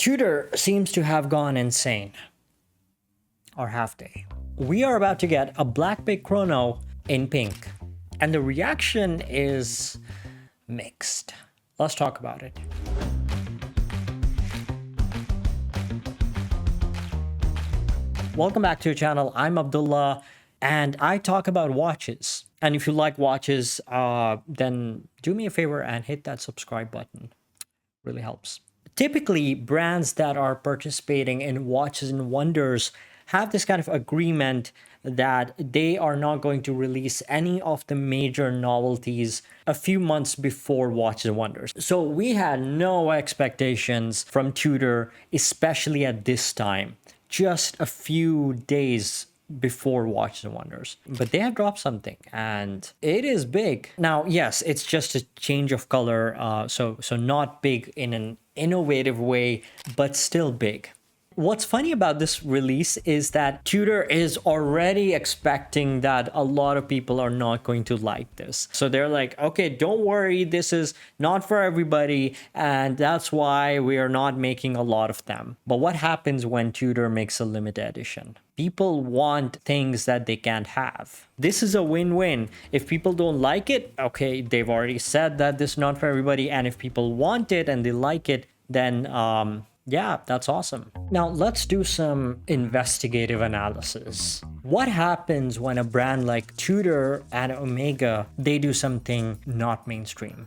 Tudor seems to have gone insane. Or have they? We are about to get a black big chrono in pink. And the reaction is mixed. Let's talk about it. Welcome back to the channel. I'm Abdullah and I talk about watches. And if you like watches, then do me a favor and hit that subscribe button. Really helps. Typically, brands that are participating in Watches and Wonders have this kind of agreement that they are not going to release any of the major novelties a few months before Watches and Wonders. So we had no expectations from Tudor, especially at this time, just a few days before Watches and Wonders. But they have dropped something and it is big. Now, yes, it's just a change of color, so not big in an innovative way, but still big. What's funny about this release is that Tudor is already expecting that a lot of people are not going to like this. So they're like, okay, don't worry, this is not for everybody, and that's why we are not making a lot of them. But what happens when Tudor makes a limited edition? People want things that they can't have. This is a win-win. If people don't like it, okay, they've already said that this is not for everybody, and if people want it and they like it, then yeah, that's awesome. Now let's do some investigative analysis. What happens when a brand like Tudor and Omega, they do something not mainstream?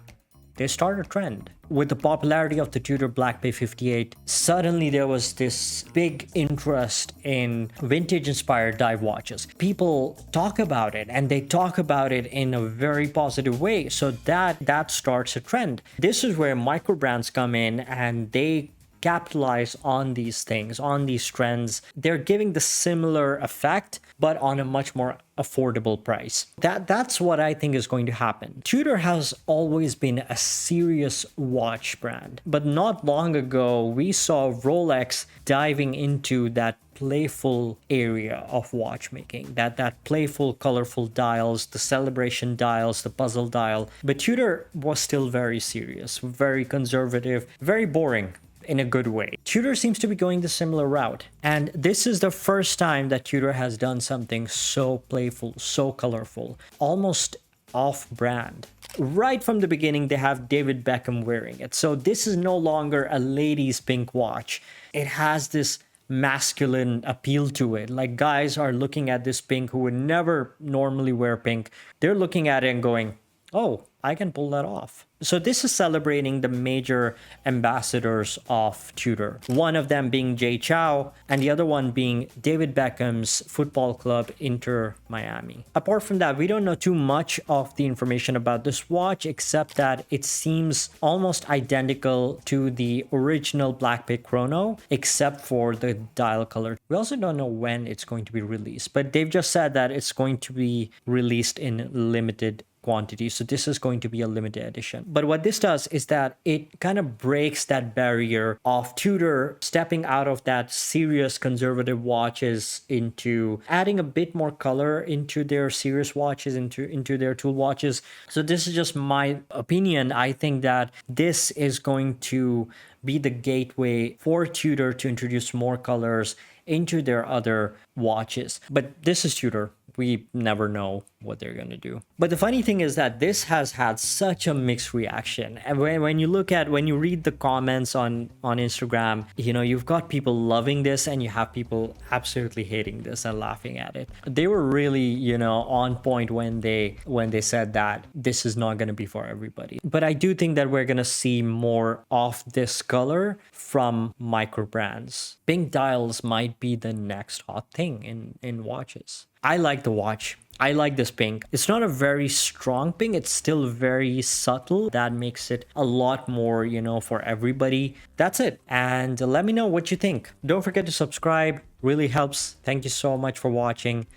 They start a trend. With the popularity of the Tudor Black Bay 58, suddenly there was this big interest in vintage-inspired dive watches. People talk about it, and they talk about it in a very positive way. So that starts a trend. This is where micro brands come in and they capitalize on these things, on these trends. They're giving the similar effect, but on a much more affordable price. That's what I think is going to happen. Tudor has always been a serious watch brand, but not long ago, we saw Rolex diving into that playful area of watchmaking, that playful, colorful dials, the celebration dials, the puzzle dial. But Tudor was still very serious, very conservative, very boring in a good way. Tudor seems to be going the similar route. And this is the first time that Tudor has done something so playful, so colorful, almost off-brand. Right from the beginning, they have David Beckham wearing it. So this is no longer a lady's pink watch. It has this masculine appeal to it. Like, guys are looking at this pink who would never normally wear pink. They're looking at it and going, oh, I can pull that off. So this is celebrating the major ambassadors of Tudor. One of them being Jay Chow, and the other one being David Beckham's football club, Inter Miami. Apart from that, we don't know too much of the information about this watch, except that it seems almost identical to the original Black Bay Chrono, except for the dial color. We also don't know when it's going to be released, but they've just said that it's going to be released in limited quantity. So this is going to be a limited edition. But what this does is that it kind of breaks that barrier of Tudor stepping out of that serious conservative watches into adding a bit more color into their serious watches, into their tool watches. So this is just my opinion. I think that this is going to be the gateway for Tudor to introduce more colors into their other watches. But this is Tudor. We never know what they're going to do. But the funny thing is that this has had such a mixed reaction. And when you read the comments on Instagram, you know, you've got people loving this and you have people absolutely hating this and laughing at it. They were really, you know, on point when they said that this is not going to be for everybody. But I do think that we're going to see more of this color from micro brands. Pink dials might be the next hot thing in watches. I like the watch. I like this pink. It's not a very strong pink. It's still very subtle. That makes it a lot more, you know, for everybody. That's it. And let me know what you think. Don't forget to subscribe. Really helps. Thank you so much for watching.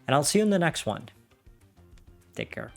And I'll see you in the next one. Take care.